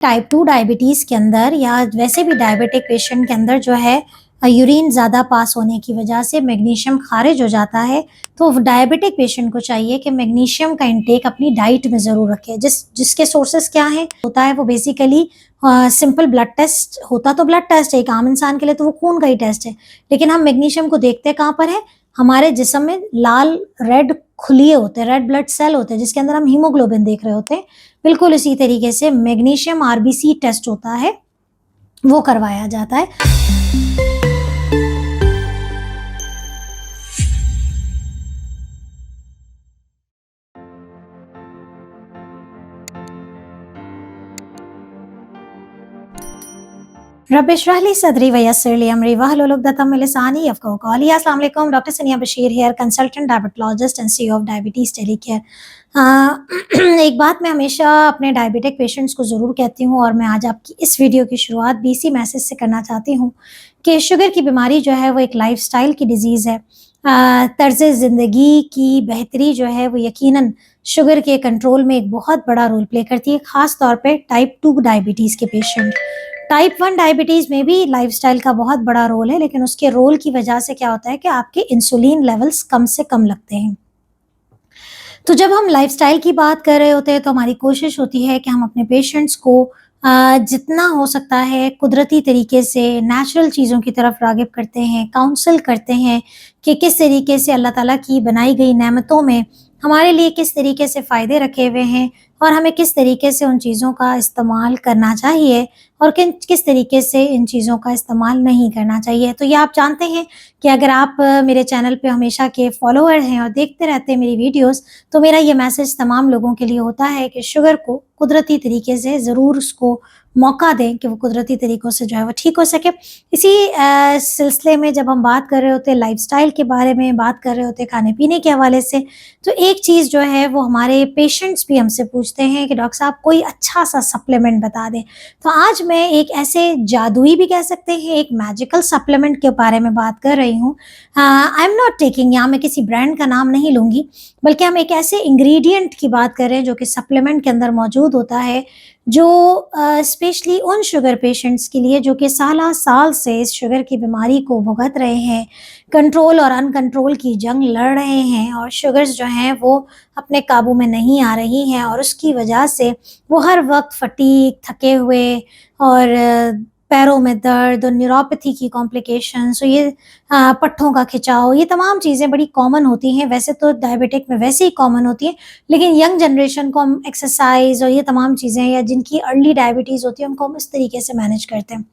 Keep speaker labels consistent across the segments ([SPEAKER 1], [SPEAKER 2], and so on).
[SPEAKER 1] Type 2 diabetes के अंदर या वैसे भी डायबिटिक पेशेंट के अंदर जो है यूरिन ज़्यादा पास होने की वजह से मैग्नीशियम खारिज हो जाता है। तो डायबिटिक पेशेंट को चाहिए कि मैग्नीशियम का इंटेक अपनी डाइट में ज़रूर रखें। जिसके सोर्सेज़ क्या हैं? होता है वो बेसिकली सिंपल ब्लड टेस्ट होता तो ब्लड टेस्ट है, एक आम इंसान के लिए तो वो खून का ही टेस्ट है। लेकिन हम मैग्नीशियम को देखते कहाँ पर है? हमारे जिस्म में लाल रेड खुलिये होते हैं, रेड ब्लड सेल होते हैं जिसके अंदर हम हीमोग्लोबिन देख रहे होते हैं। बिल्कुल इसी तरीके से मैग्नीशियम आरबीसी टेस्ट होता है, वो करवाया जाता है। रब इश्रह ली सदरी वयस्सिर ली अमरी वहलुल उक़दतम मिन लिसानी यफ़क़हू क़ौली। अस्सलाम वालेकुम, डॉक्टर सनिया Bashir here, consultant diabetologist and CEO of diabetes टेलीकेयर। एक बात मैं हमेशा अपने डायबिटिक पेशेंट्स को ज़रूर कहती हूँ और मैं आज आपकी इस वीडियो की शुरुआत भी इसी मैसेज से करना चाहती हूँ कि शुगर की बीमारी जो है वो एक लाइफ़स्टाइल की डिज़ीज़ है। तर्ज़ ज़िंदगी की बेहतरी जो है वो यकीनन शुगर के कंट्रोल में एक बहुत बड़ा रोल प्ले करती है, ख़ास तौर पे टाइप 2 डायबिटीज़ के पेशेंट। टाइप 1 डायबिटीज़ में भी लाइफ़स्टाइल का बहुत बड़ा रोल है, लेकिन उसके रोल की वजह से क्या होता है कि आपके इंसुलिन लेवल्स कम से कम लगते हैं। तो जब हम लाइफ़स्टाइल की बात कर रहे होते हैं तो हमारी कोशिश होती है कि हम अपने पेशेंट्स को जितना हो सकता है कुदरती तरीके से नेचुरल चीज़ों की तरफ राग़िब करते हैं, काउंसल करते हैं कि किस तरीके से अल्लाह ताला की बनाई गई नेमतों में हमारे लिए किस तरीके से फ़ायदे रखे हुए हैं और हमें किस तरीके से उन चीज़ों का इस्तेमाल करना चाहिए और किस तरीके से इन चीज़ों का इस्तेमाल नहीं करना चाहिए। तो ये आप जानते हैं कि अगर आप मेरे चैनल पे हमेशा के फॉलोअर हैं और देखते रहते हैं मेरी वीडियोस, तो मेरा ये मैसेज तमाम लोगों के लिए होता है कि शुगर को कुदरती तरीके से ज़रूर उसको मौका दें कि वो कुदरती तरीक़ों से जो है वो ठीक हो सके। इसी सिलसिले में जब हम बात कर रहे होते हैं लाइफ़स्टाइल के बारे में, बात कर रहे होते हैं खाने-पीने के हवाले से, तो एक चीज़ जो है वो हमारे पेशेंट्स भी हमसे पूछते हैं कि डॉक्टर साहब कोई अच्छा-सा सप्लीमेंट बता दें। तो आज मैं एक ऐसे जादुई भी कह सकते हैं, एक मैजिकल सप्लीमेंट के बारे में बात कर रही हूँ। आई एम नॉट टेकिंग, यहाँ मैं किसी ब्रांड का नाम नहीं लूँगी, बल्कि हम एक ऐसे इंग्रीडिएंट की बात कर रहे हैं जो कि सप्लीमेंट के अंदर मौजूद होता है, जो स्पेशली उन शुगर पेशेंट्स के लिए जो कि साल से इस शुगर की बीमारी को भुगत रहे हैं, कंट्रोल और अनकंट्रोल की जंग लड़ रहे हैं और शुगर्स जो हैं वो अपने काबू में नहीं आ रही हैं और उसकी वजह से वो हर वक्त फटीग, थके हुए और पैरों में दर्द और न्यूरोपैथी की कॉम्प्लिकेशंस और ये पट्ठों का खिंचाव, ये तमाम चीज़ें बड़ी कॉमन होती हैं। वैसे तो डायबिटिक में वैसे ही कॉमन होती हैं, लेकिन यंग जनरेशन को हम एक्सरसाइज़ और ये तमाम चीज़ें या जिनकी अर्ली डायबिटीज़ होती है उनको हम इस तरीके से मैनेज करते हैं।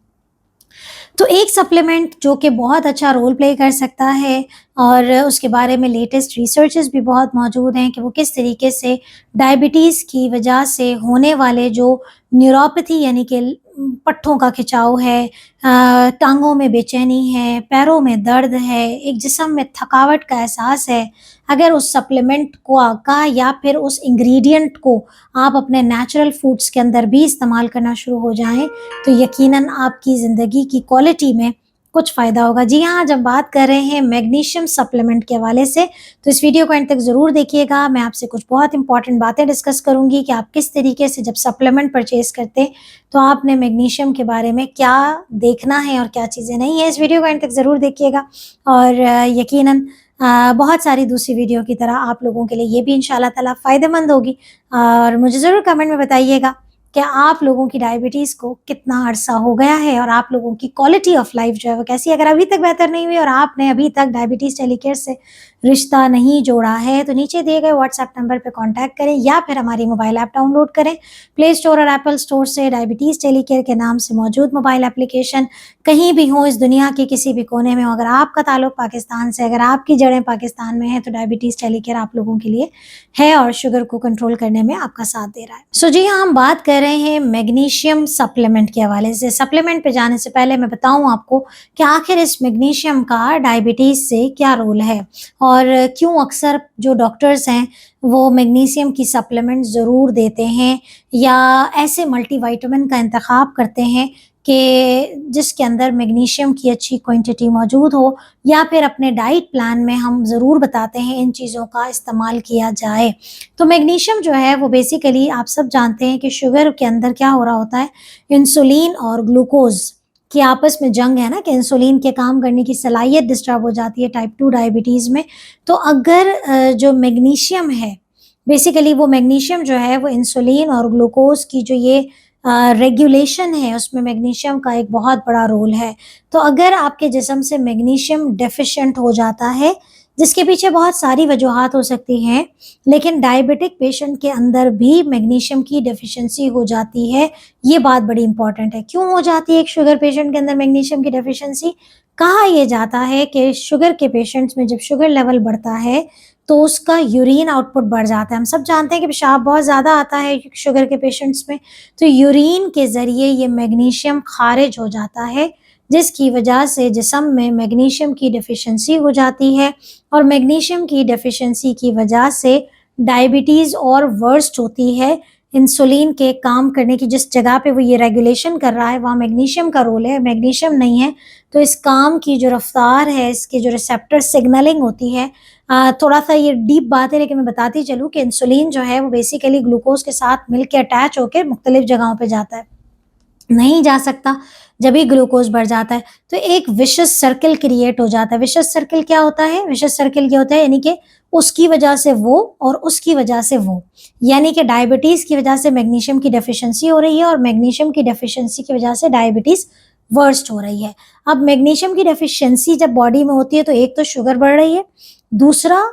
[SPEAKER 1] तो एक सप्लीमेंट जो कि बहुत अच्छा रोल प्ले कर सकता है और उसके बारे में लेटेस्ट रिसर्चेस भी बहुत मौजूद हैं कि वो किस तरीके से डायबिटीज़ की वजह से होने वाले जो न्यूरोपैथी यानी कि पट्ठों का खिंचाव है, टाँगों में बेचैनी है, पैरों में दर्द है, एक जिस्म में थकावट का एहसास है, अगर उस सप्लीमेंट का या फिर उस इंग्रेडिएंट को आप अपने नेचुरल फूड्स के अंदर भी इस्तेमाल करना शुरू हो जाएँ, तो यकीनन आपकी ज़िंदगी की क्वालिटी में कुछ फ़ायदा होगा। जी हाँ, जब बात कर रहे हैं मैग्नीशियम सप्लीमेंट के हवाले से, तो इस वीडियो को एंड तक ज़रूर देखिएगा। मैं आपसे कुछ बहुत इंपॉर्टेंट बातें डिस्कस करूँगी कि आप किस तरीके से जब सप्लीमेंट परचेज़ करते हैं, तो आपने मैग्नीशियम के बारे में क्या देखना है और क्या चीज़ें नहीं है। इस वीडियो को एंड तक ज़रूर देखिएगा और यकीनन बहुत सारी दूसरी वीडियो की तरह आप लोगों के लिए ये भी इंशाअल्लाह ताला फ़ायदेमंद होगी और मुझे ज़रूर कमेंट में बताइएगा कि आप लोगों की डायबिटीज़ को कितना अरसा हो गया है और आप लोगों की क्वालिटी ऑफ लाइफ जो है वो कैसी है। अगर अभी तक बेहतर नहीं हुई और आपने अभी तक डायबिटीज़ टेलीकेयर से रिश्ता नहीं जोड़ा है, तो नीचे दिए गए व्हाट्सएप नंबर पे कांटेक्ट करें या फिर हमारी मोबाइल ऐप डाउनलोड करें। प्ले स्टोर और एप्पल स्टोर से डायबिटीज़ टेलीकेयर के नाम से मौजूद मोबाइल एप्लीकेशन कहीं भी हो इस दुनिया के किसी भी कोने में हो, अगर आपका ताल्लुक पाकिस्तान से, अगर आपकी जड़ें पाकिस्तान में हैं, तो डायबिटीज़ टेलीकेयर आप लोगों के लिए है और शुगर को कंट्रोल करने में आपका साथ दे रहा है। सो जी हाँ, हम बात कर रहे हैं मैग्नीशियम सप्लीमेंट के हवाले से। सप्लीमेंट पे जाने से पहले मैं बताऊँ आपको कि आखिर इस मैग्नीशियम का डायबिटीज़ से क्या रोल है और क्यों अक्सर जो डॉक्टर्स हैं वो मैग्नीशियम की सप्लीमेंट ज़रूर देते हैं या ऐसे मल्टीविटामिन का इंतखाब करते हैं कि जिसके अंदर मैग्नीशियम की अच्छी क्वांटिटी मौजूद हो, या फिर अपने डाइट प्लान में हम ज़रूर बताते हैं इन चीज़ों का इस्तेमाल किया जाए। तो मैग्नीशियम जो है वो बेसिकली आप सब जानते हैं कि शुगर के अंदर क्या हो रहा होता है, इंसुलिन और ग्लूकोज़ की आपस में जंग है ना, कि इंसुलिन के काम करने की सलाहियत डिस्टर्ब हो जाती है टाइप 2 डायबिटीज़ में। तो अगर जो मैग्नीशियम है, बेसिकली वो मैग्नीशियम जो है वो इंसुलिन और ग्लूकोज़ की जो ये रेगुलेशन है, उसमें मैग्नीशियम का एक बहुत बड़ा रोल है। तो अगर आपके जिस्म से मैग्नीशियम डेफ़िशिएंट हो जाता है, जिसके पीछे बहुत सारी वजूहात हो सकती हैं, लेकिन डायबिटिक पेशेंट के अंदर भी मैग्नीशियम की डेफ़िशिएंसी हो जाती है। ये बात बड़ी इम्पॉर्टेंट है। क्यों हो जाती है एक शुगर पेशेंट के अंदर मैग्नीशियम की डेफ़िशिएंसी? कहा ये जाता है कि शुगर के पेशेंट्स में जब शुगर लेवल बढ़ता है, तो उसका यूरिन आउटपुट बढ़ जाता है। हम सब जानते हैं कि पेशाब बहुत ज़्यादा आता है शुगर के पेशेंट्स में, तो यूरिन के ज़रिए ये मैग्नीशियम ख़ारिज हो जाता है, जिसकी वजह से जिस्म में मैग्नीशियम की डेफ़िशिएंसी हो जाती है, और मैग्नीशियम की डेफ़िशिएंसी की वजह से डायबिटीज़ और वर्स्ट होती है। इंसुलिन के काम करने की जिस जगह पे वो ये रेगुलेशन कर रहा है, वहाँ मैग्नीशियम का रोल है, मैग्नीशियम नहीं है, तो इस काम की जो रफ़्तार है, इसके जो रिसेप्टर सिग्नलिंग होती है, थोड़ा-सा ये डीप बात है लेकिन मैं बताती चलूँ कि इंसुलिन जो है वो बेसिकली ग्लूकोज़ के साथ मिल के अटैच होके मुख्तलिफ जगहों पे जाता है। नहीं जा सकता, जब भी ग्लूकोज़ बढ़ जाता है, तो एक विशियस सर्किल क्रिएट हो जाता है। विशियस सर्किल क्या होता है? विशियस सर्किल ये होता है यानी कि उसकी वजह से वो और उसकी वजह से वो। यानी कि डायबिटीज़ की वजह से मैग्नीशियम की डेफ़िशिएंसी हो रही है, और मैग्नीशियम की डेफ़िशिएंसी की वजह से डायबिटीज़ वर्स्ट हो रही है। अब मैग्नीशियम की डेफ़िशिएंसी जब बॉडी में होती है, तो एक तो शुगर बढ़ रही है, दूसरा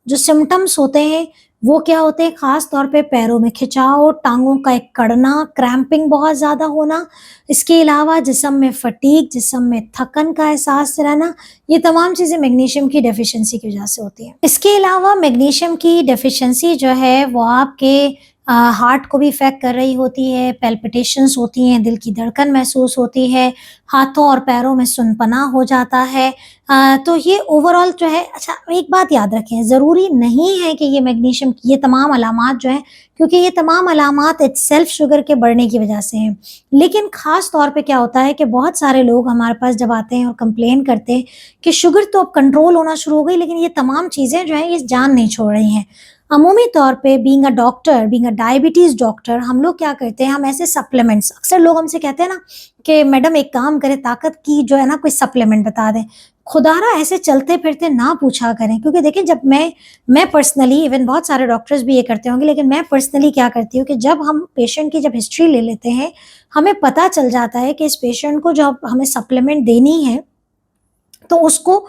[SPEAKER 1] जो सिम्पटम्स होते हैं वो क्या होते हैं, ख़ास तौर पे पैरों में खिंचाव, टाँगों का एक कड़ना, क्रैम्पिंग बहुत ज़्यादा होना, इसके अलावा जिस्म में फटीग, जिस्म में थकन का एहसास रहना, ये तमाम चीज़ें मैग्नीशियम की डेफ़िशिएंसी की वजह से होती हैं। इसके अलावा मैग्नीशियम की डेफ़िशिएंसी जो है वो आपके हार्ट को भी इफ़ेक्ट कर रही होती है, पैल्पिटेशंस होती हैं, दिल की धड़कन महसूस होती है, हाथों और पैरों में सुनपना हो जाता है। तो ये ओवरऑल जो है, अच्छा एक बात याद रखें, ज़रूरी नहीं है कि ये मैग्नीशियम की ये तमाम अलामात जो हैं, क्योंकि ये तमाम अलामात इटसेल्फ शुगर के बढ़ने की वजह से हैं। लेकिन ख़ास तौर पे क्या होता है कि बहुत सारे लोग हमारे पास जब आते हैं और कंप्लेन करते हैं कि शुगर तो अब कंट्रोल होना शुरू हो गई, लेकिन ये तमाम चीज़ें जो हैं ये जान नहीं छोड़ रही हैं। अमूमी तौर पे being a doctor, being a diabetes doctor, हम लोग क्या करते हैं, हम ऐसे सप्लीमेंट्स, अक्सर लोग हमसे कहते हैं ना कि मैडम एक काम करें, ताकत की जो है ना कोई सप्लीमेंट बता दें। खुदारा ऐसे चलते-फिरते ना पूछा करें, क्योंकि देखिए जब मैं पर्सनली, इवन बहुत सारे डॉक्टर्स भी ये करते होंगे, लेकिन मैं पर्सनली क्या करती हूँ कि जब हम पेशेंट की जब हिस्ट्री ले लेते हैं, हमें पता चल जाता है कि इस पेशेंट को जब हमें सप्लीमेंट देनी है, तो उसको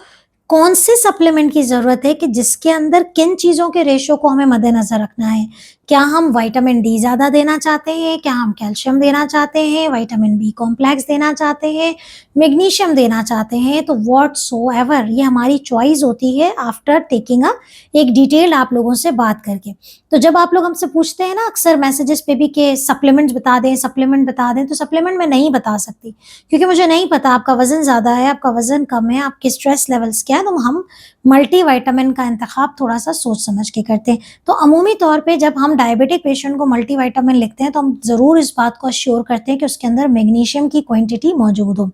[SPEAKER 1] कौन से सप्लीमेंट की ज़रूरत है, कि जिसके अंदर किन चीज़ों के रेशो को हमें मद्देनज़र रखना है। क्या हम विटामिन डी ज़्यादा देना चाहते हैं? क्या हम कैल्शियम देना चाहते हैं? विटामिन बी कॉम्प्लेक्स देना चाहते हैं? मैग्नीशियम देना चाहते हैं? तो व्हाटसोएवर ये हमारी चॉइस होती है आफ्टर टेकिंग एक डिटेल्ड आप लोगों से बात करके। तो जब आप लोग हमसे पूछते हैं ना अक्सर मैसेजेस पे भी कि सप्लीमेंट्स बता दें, सप्लीमेंट बता दें, तो सप्लीमेंट मैं नहीं बता सकती, क्योंकि मुझे नहीं पता आपका वज़न ज़्यादा है, आपका वज़न कम है, आपके स्ट्रेस लेवल्स क्या हैं, तो हम मल्टीविटामिन का इंतखाब थोड़ा-सा सोच समझ के करते हैं। तो अमूमी तौर पे जब हम डायबिटिक पेशेंट को मल्टीविटामिन लिखते हैं, तो हम ज़रूर इस बात को एश्योर करते हैं कि उसके अंदर मैग्नीशियम की क्वांटिटी मौजूद हो।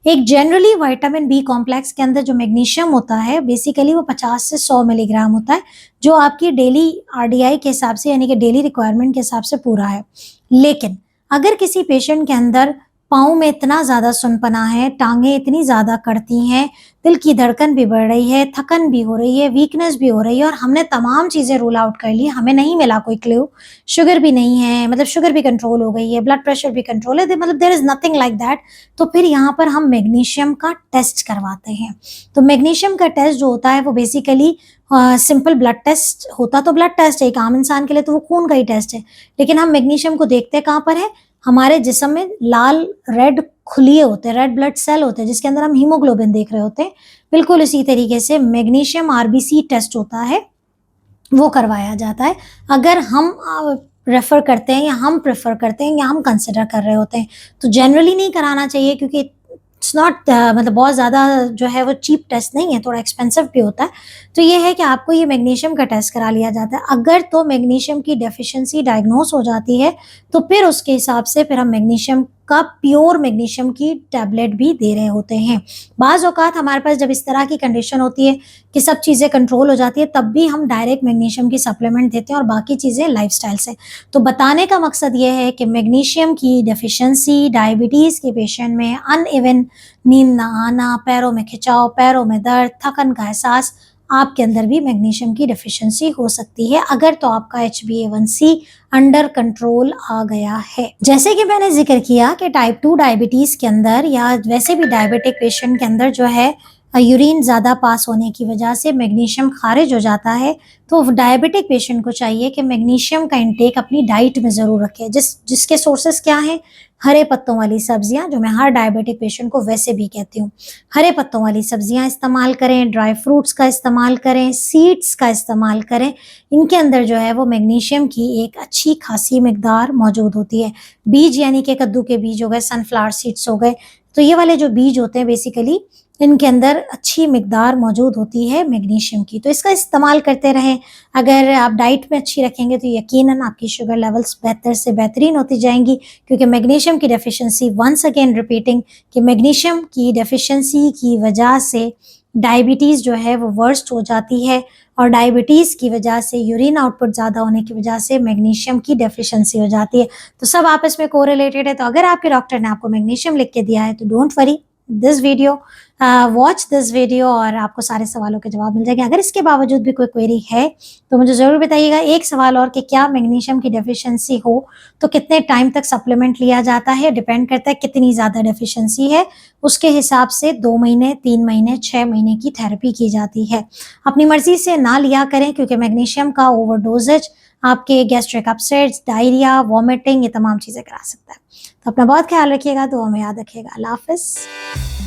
[SPEAKER 1] एक जनरली विटामिन बी कॉम्प्लेक्स के अंदर जो मैग्नीशियम होता है, बेसिकली वो 50 से 100 मिलीग्राम होता है, जो आपकी डेली आरडीआई के हिसाब से यानी कि डेली रिक्वायरमेंट के हिसाब से पूरा है। लेकिन अगर किसी पेशेंट के अंदर पाँव में इतना ज़्यादा सुनपना है, टाँगें इतनी ज़्यादा कड़ती हैं, दिल की धड़कन भी बढ़ रही है, थकन भी हो रही है, वीकनेस भी हो रही है, और हमने तमाम चीज़ें रूल आउट कर ली, हमें नहीं मिला कोई क्लू, शुगर भी नहीं है, मतलब शुगर भी कंट्रोल हो गई है, ब्लड प्रेशर भी कंट्रोल है, मतलब there is nothing like that, तो फिर यहाँ पर हम मैग्नीशियम का टेस्ट करवाते हैं। तो मैग्नीशियम का टेस्ट जो होता है वो बेसिकली सिंपल ब्लड टेस्ट होता, तो ब्लड टेस्ट है एक आम इंसान के लिए, तो वो खून का ही टेस्ट है, लेकिन हम मैग्नीशियम को देखते कहाँ पर है, हमारे जिस्म में लाल रेड खुलिये होते हैं, रेड ब्लड सेल होते हैं, जिसके अंदर हम हीमोग्लोबिन देख रहे होते हैं। बिल्कुल इसी तरीके से मैग्नीशियम आरबीसी टेस्ट होता है, वो करवाया जाता है। अगर हम रेफ़र करते हैं या हम प्रेफ़र करते हैं या हम कंसिडर कर रहे होते हैं, तो जनरली नहीं कराना चाहिए, क्योंकि इट्स नॉट मतलब बहुत ज़्यादा जो है वो चीप टेस्ट नहीं है, थोड़ा एक्सपेंसिव भी होता है। तो ये है कि आपको ये मैग्नीशियम का टेस्ट करा लिया जाता है। अगर तो मैग्नीशियम की डेफ़िशिएंसी डायग्नोज़ हो जाती है, तो फिर उसके हिसाब से फिर हम मैग्नीशियम आपका प्योर मैग्नीशियम की टैबलेट भी दे रहे होते हैं। बाज़ औक़ात हमारे पास जब इस तरह की कंडीशन होती है कि सब चीज़ें कंट्रोल हो जाती है, तब भी हम डायरेक्ट मैग्नीशियम की सप्लीमेंट देते हैं और बाकी चीज़ें लाइफ़स्टाइल से। तो बताने का मकसद ये है कि मैग्नीशियम की डेफ़िशिएंसी डायबिटीज़ के पेशेंट में अनइवन नींद ना आना, पैरों में खिंचाव, पैरों में दर्द, थकन का एहसास, आपके अंदर भी मैग्नीशियम की डेफ़िशिएंसी हो सकती है अगर तो आपका HbA1c अंडर कंट्रोल आ गया है। जैसे कि मैंने ज़िक्र किया कि टाइप 2 डायबिटीज़ के अंदर या वैसे भी डायबिटिक पेशेंट के अंदर जो है यूरिन ज़्यादा पास होने की वजह से मैग्नीशियम खारिज हो जाता है, तो डायबिटिक पेशेंट को चाहिए कि मैग्नीशियम का इंटेक अपनी डाइट में ज़रूर रखें। जिसके सोर्सेज़ क्या हैं? हरे पत्तों वाली सब्जियाँ, जो मैं हर डायबिटिक पेशेंट को वैसे भी कहती हूँ। हरे पत्तों वाली सब्जियाँ इस्तेमाल करें, ड्राई फ्रूट्स का इस्तेमाल करें, सीड्स का इस्तेमाल करें। इनके अंदर जो है वो मैग्नीशियम की एक अच्छी खासी मिकदार मौजूद होती है। बीज यानी कि कद्दू के बीज हो गए, सनफ्लावर सीड्स हो गए, तो ये वाले जो बीज होते हैं बेसिकली इनके अंदर अच्छी मिकदार मौजूद होती है मैग्नीशियम की, तो इसका इस्तेमाल करते रहें। अगर आप डाइट में अच्छी रखेंगे तो यकीनन आपकी शुगर लेवल्स बेहतर से बेहतरीन होती जाएँगी, क्योंकि मैग्नीशियम की डेफ़िशिएंसी, वंस अगेन रिपीटिंग, कि मैग्नीशियम की डेफ़िशिएंसी की वजह से डायबिटीज़ जो है वो वर्स्ट हो जाती है और डायबिटीज़ की वजह से यूरिन आउटपुट ज़्यादा होने की वजह से मैग्नीशियम की डेफ़िशिएंसी हो जाती है। तो सब आपस में कोरिलेटेड है, तो अगर आपके डॉक्टर ने आपको मैग्नीशियम लिख के दिया है तो don't worry, this video watch this video और आपको सारे सवालों के जवाब मिल जाएंगे। अगर इसके बावजूद भी कोई क्वेरी है तो मुझे ज़रूर बताइएगा। एक सवाल और कि क्या मैग्नीशियम की डेफ़िशिएंसी हो तो कितने टाइम तक सप्लीमेंट लिया जाता है? डिपेंड करता है कितनी ज़्यादा डेफ़िशिएंसी है, उसके हिसाब से 2 महीने, 3 महीने, 6 महीने की थेरेपी की जाती है। अपनी मर्ज़ी से ना लिया करें, क्योंकि मैग्नीशियम का ओवरडोज़ेज आपके गैस्ट्रिक अपसेट्स, डायरिया, वॉमिटिंग, ये तमाम चीज़ें करा सकता है। तो अपना बहुत ख्याल रखिएगा, दुआ में याद रखिएगा। अल्लाह हाफ़िज़।